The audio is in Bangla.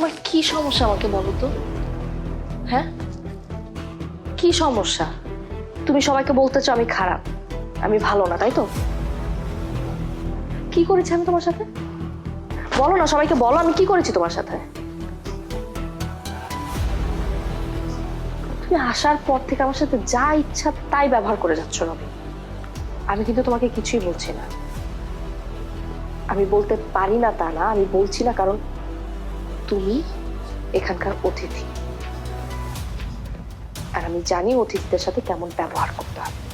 তোমার কি সমস্যা আমাকে বলো তো? হ্যাঁ, কি সমস্যা? তুমি সবাইকে বলতে চাও আমি খারাপ, আমি ভালো না, তাই তো? কি করেছি আমি তোমার সাথে? বলো না, সবাইকে বলো আমি কি করেছি তোমার সাথে। তুমি আসার পর থেকে আমার সাথে যা ইচ্ছা তাই ব্যবহার করে যাচ্ছ রবি। আমি কিন্তু তোমাকে কিছুই বলছি না। আমি বলতে পারি না তা না, আমি বলছি না কারণ তুমি এখানকার অতিথি, আর আমি জানি অতিথিদের সাথে কেমন ব্যবহার করতে হবে।